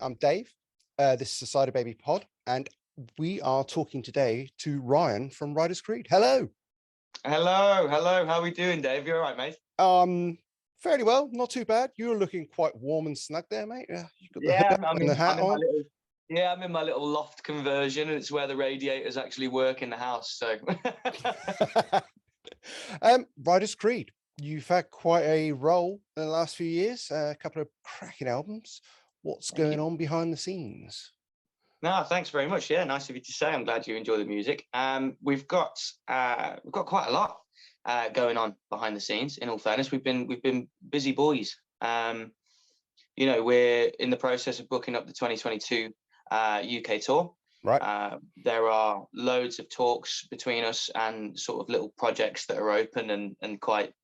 I'm Dave. This is the Cyderbaby pod, and we are talking today to Ryan from Ryders Creed. Hello. Hello. How are we doing, Dave? You all right, mate? Fairly well, not too bad. You're looking quite warm and snug there, mate. Yeah, you've got the hood Yeah, up and the hat on. I'm in my little loft conversion, and it's where the radiators actually work in the house. So, Ryders Creed. You've had quite a role in the last few years. A couple of cracking albums. What's thank going you. on behind the scenes? No, thanks very much. Yeah, nice of you to say. I'm glad you enjoy the music. We've got quite a lot going on behind the scenes. In all fairness, we've been busy boys. We're in the process of booking up the 2022 UK tour. Right. There are loads of talks between us and sort of little projects that are open and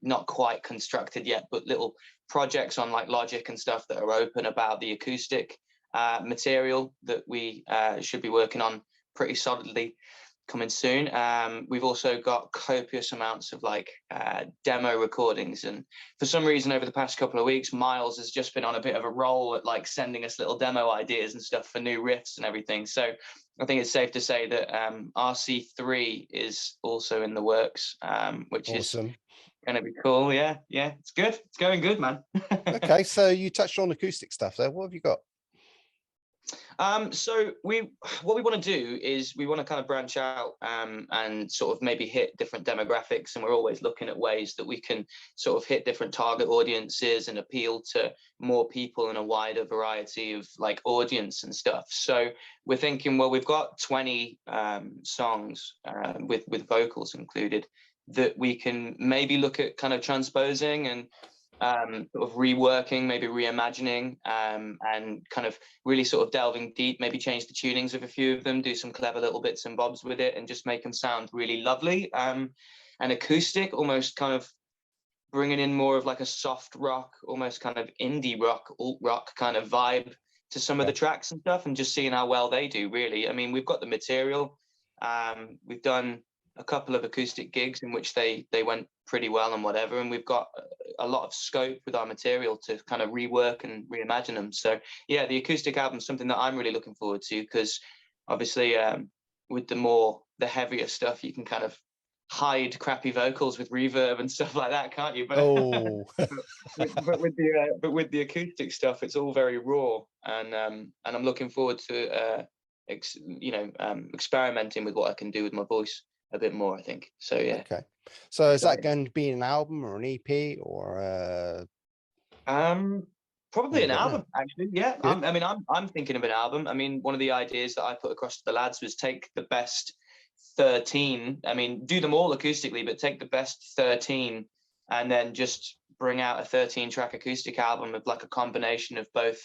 not quite constructed yet, but little projects on like Logic and stuff that are open about the acoustic material that we should be working on pretty solidly coming soon. We've also got copious amounts of like demo recordings, and for some reason over the past couple of weeks Miles has just been on a bit of a roll at like sending us little demo ideas and stuff for new riffs and everything. So I think it's safe to say that RC3 is also in the works, which Awesome. is going to be cool. Yeah, it's good. It's going good, man. Okay, so you touched on acoustic stuff there. What have you got? So what we want to do is we want to kind of branch out and sort of maybe hit different demographics, and we're always looking at ways that we can sort of hit different target audiences and appeal to more people in a wider variety of like audience and stuff. So we're thinking, well, we've got 20 songs with vocals included that we can maybe look at kind of transposing and sort of reworking, maybe reimagining, and kind of really sort of delving deep, maybe change the tunings of a few of them, do some clever little bits and bobs with it, and just make them sound really lovely. And acoustic, almost kind of bringing in more of like a soft rock, almost kind of indie rock, alt rock kind of vibe to some of the tracks and stuff, and just seeing how well they do, really. I mean, we've got the material. We've done a couple of acoustic gigs in which they went pretty well and whatever, and we've got a lot of scope with our material to kind of rework and reimagine them. So yeah, the acoustic album is something that I'm really looking forward to, because obviously with the heavier stuff you can kind of hide crappy vocals with reverb and stuff like that, can't you? But but with the acoustic stuff, it's all very raw, and I'm looking forward to experimenting with what I can do with my voice a bit more, I think. So yeah. Okay. So is that going to be an album or an EP or probably an album, actually. Yeah. I'm thinking of an album. I mean, one of the ideas that I put across to the lads was take the best 13. I mean, do them all acoustically, but take the best 13 and then just bring out a 13-track acoustic album of like a combination of both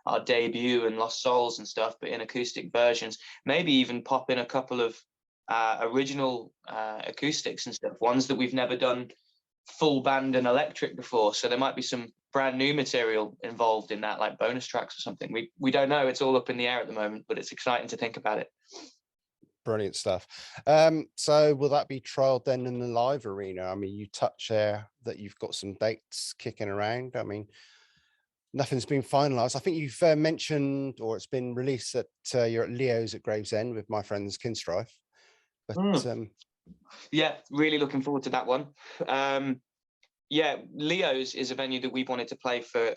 our debut and Lost Souls and stuff, but in acoustic versions. Maybe even pop in a couple of original acoustics and stuff, ones that we've never done full band and electric before, so there might be some brand new material involved in that, like bonus tracks or something. We don't know, it's all up in the air at the moment, but it's exciting to think about it. Brilliant stuff. So will that be trialed then in the live arena? I mean, you touch there that you've got some dates kicking around. I mean, nothing's been finalized. I think you've mentioned, or it's been released, that you're at Leo's at Gravesend with my friends Kinstrife. But yeah, really looking forward to that one. Yeah, Leo's is a venue that we've wanted to play for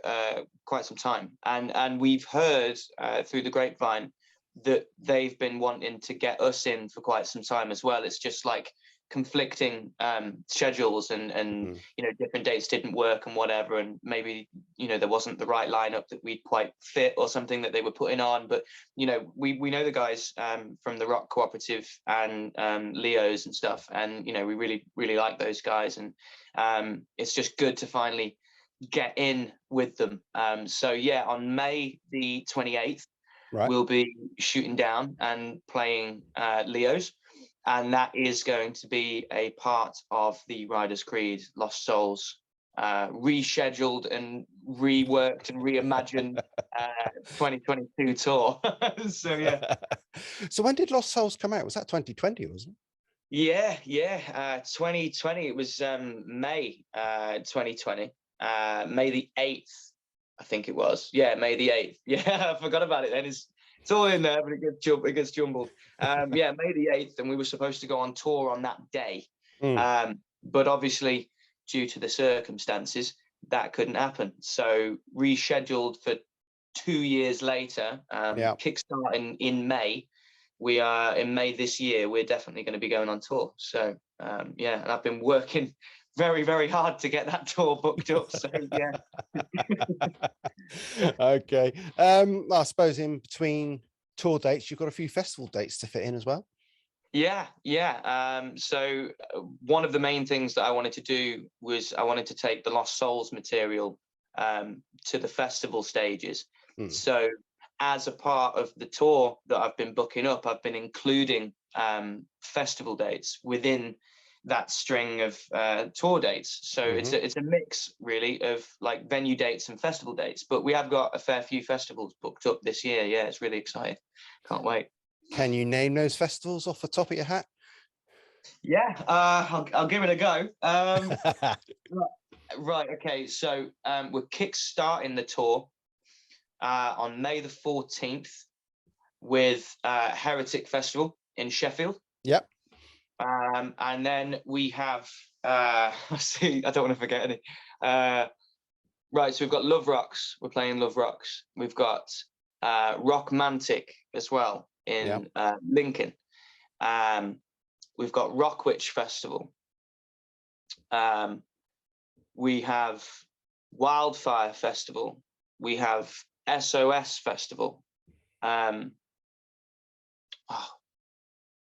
quite some time, and we've heard through the grapevine that they've been wanting to get us in for quite some time as well. It's just like conflicting schedules and different dates didn't work and whatever, and maybe there wasn't the right lineup that we'd quite fit or something that they were putting on. But we know the guys from the Rock Cooperative and Leo's and stuff, and we really like those guys, and it's just good to finally get in with them. So yeah, on May the 28th, we'll be shooting down and playing Leo's. And that is going to be a part of the Ryders Creed Lost Souls rescheduled and reworked and reimagined 2022 tour. So yeah. So when did Lost Souls come out? Was that 2020, wasn't it? Yeah. 2020. It was May 2020. May the 8th I think it was. Yeah, May the 8th. Yeah, I forgot about it then. It's all in there, but it gets jumbled. Yeah, May the 8th, and we were supposed to go on tour on that day. But obviously, due to the circumstances, that couldn't happen. So rescheduled for 2 years later, kickstarting in May. We are in May this year. We're definitely going to be going on tour. So yeah, and I've been working very, very hard to get that tour booked up. So yeah. Okay. I suppose in between tour dates, you've got a few festival dates to fit in as well. Yeah. So one of the main things that I wanted to do was I wanted to take the Lost Souls material to the festival stages. So as a part of the tour that I've been booking up, I've been including festival dates within that string of tour dates. So it's a mix really of like venue dates and festival dates. But we have got a fair few festivals booked up this year. Yeah, it's really exciting. Can't wait. Can you name those festivals off the top of your hat? Yeah, I'll give it a go. Right, okay. So we're kickstarting the tour on May the 14th with Heretic Festival in Sheffield. Yep. And then we have, see, I don't want to forget any. Right, so we've got Love Rocks. We're playing Love Rocks. We've got Rockmantic as well in Lincoln. We've got Rockwitch Festival. We have Wildfire Festival. We have SOS Festival. What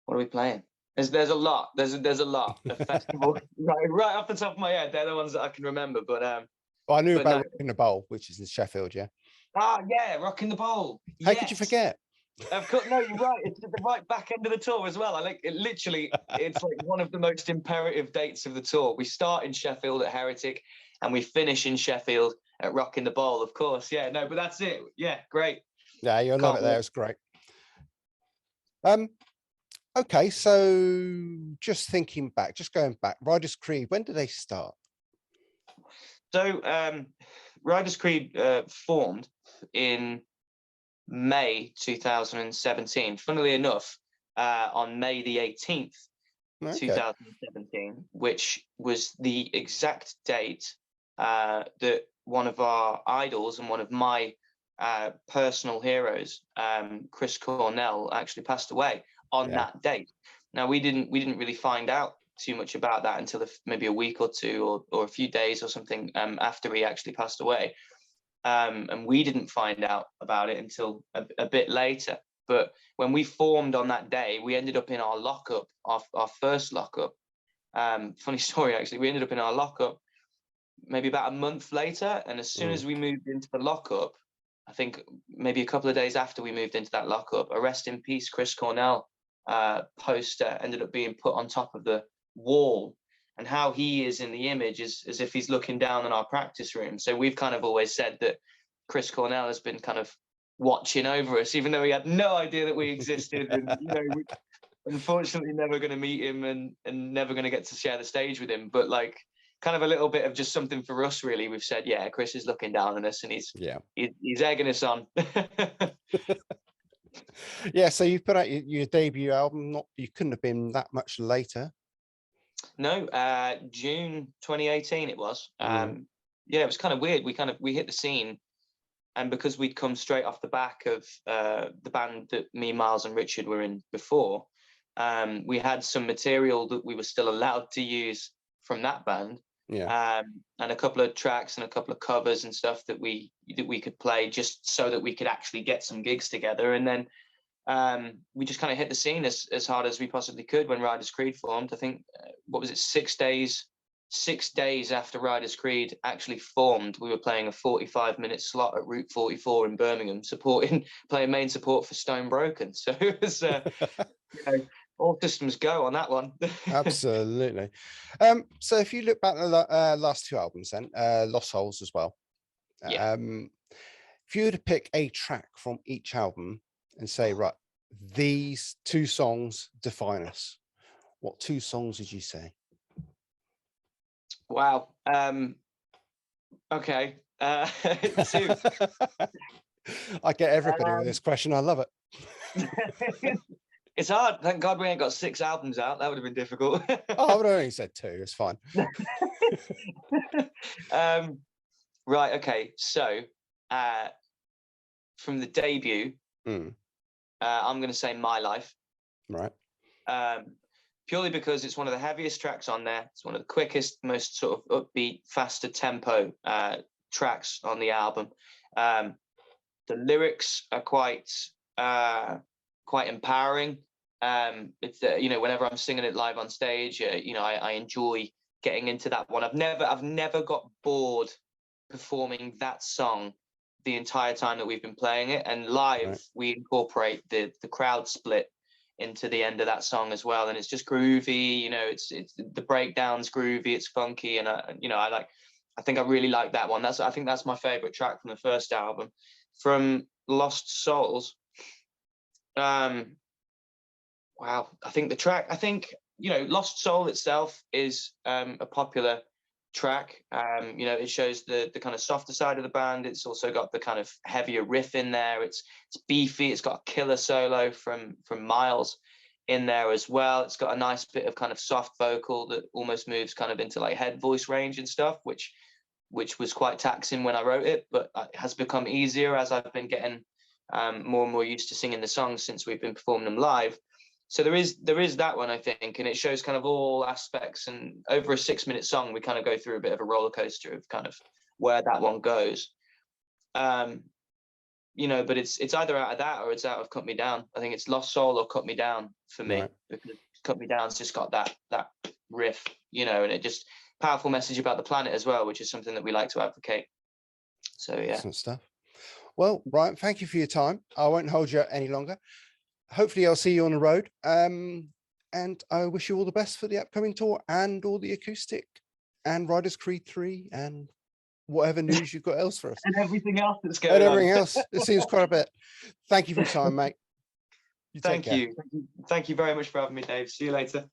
are we playing? There's a lot. There's a lot of festivals right off the top of my head. They're the ones that I can remember. But well, I knew about Rocking the Bowl, which is in Sheffield. Yeah. Yeah, Rocking the Bowl. How could you forget? Of course, no, you're right. It's at the right back end of the tour as well. I like it. Literally, it's like one of the most imperative dates of the tour. We start in Sheffield at Heretic, and we finish in Sheffield at Rocking the Bowl. Of course, yeah. No, but that's it. Yeah, great. Yeah, you'll love it there. It's great. Okay, so just thinking back, just going back, Ryders Creed, when did they start? So Ryders Creed formed in May 2017. Funnily enough, on May the 18th, 2017, which was the exact date that one of our idols and one of my personal heroes, Chris Cornell, actually passed away on that date. Now we didn't really find out too much about that until maybe a week or two or a few days or something after he actually passed away. And we didn't find out about it until a bit later. But when we formed on that day, we ended up in our lockup, our first lockup. Funny story, actually. We ended up in our lockup maybe about a month later. And as soon as we moved into the lockup, I think maybe a couple of days after we moved into that lockup, a Rest in Peace Chris Cornell poster ended up being put on top of the wall. And how he is in the image is as if he's looking down on our practice room. So we've kind of always said that Chris Cornell has been kind of watching over us, even though he had no idea that we existed. And, we unfortunately never going to meet him and never going to get to share the stage with him. But like kind of a little bit of just something for us, really. We've said, yeah, Chris is looking down on us and he's egging us on. Yeah, so you put out your debut album. You couldn't have been that much later. No, June 2018 it was. Yeah, it was kind of weird. We hit the scene, and because we'd come straight off the back of the band that me, Miles, and Richard were in before, we had some material that we were still allowed to use from that band. And a couple of tracks and a couple of covers and stuff that we could play just so that we could actually get some gigs together. And then we just kind of hit the scene as hard as we possibly could when Ryders Creed formed. I think, what was it, 6 days after Ryders Creed actually formed, we were playing a 45-minute slot at Route 44 in Birmingham, playing main support for Stone Broken. So it was, all systems go on that one. Absolutely. So if you look back at the last two albums, then Lost Souls as well. If you were to pick a track from each album and say, right, these two songs define us, what two songs would you say? Wow. Okay. Two. I get everybody with this question. I love it. It's hard. Thank God we ain't got 6 albums out. That would have been difficult. Oh, I would have only said 2. It's fine. Right. Okay. So, from the debut, I'm going to say My Life. Right. Purely because it's one of the heaviest tracks on there. It's one of the quickest, most sort of upbeat, faster tempo tracks on the album. The lyrics are quite empowering. It's whenever I'm singing it live on stage, I enjoy getting into that one. I've never got bored performing that song the entire time that we've been playing it. And live, right, we incorporate the crowd split into the end of that song as well, and it's just groovy. It's the breakdown's groovy, it's funky, and I think I really like that one. I think that's my favorite track from the first album. From Lost Souls, wow, I think Lost Soul itself is a popular track. It shows the kind of softer side of the band. It's also got the kind of heavier riff in there. It's beefy. It's got a killer solo from Miles in there as well. It's got a nice bit of kind of soft vocal that almost moves kind of into like head voice range and stuff, which was quite taxing when I wrote it, but it has become easier as I've been getting more and more used to singing the songs since we've been performing them live. So there is that one, I think, and it shows kind of all aspects. And over a 6-minute song, we kind of go through a bit of a roller coaster of kind of where that one goes. But it's either out of that or it's out of Cut Me Down. I think it's Lost Soul or Cut Me Down for me, right, because Cut Me Down's just got that riff, and it just powerful message about the planet as well, which is something that we like to advocate. So yeah, excellent stuff. Well, Ryan, thank you for your time. I won't hold you any longer. Hopefully I'll see you on the road, and I wish you all the best for the upcoming tour and all the Acoustic and Ryders Creed 3 and whatever news you've got else for us. And everything else that's going on. And everything else. It seems quite a bit. Thank you for your time, mate. Thank you very much for having me, Dave. See you later.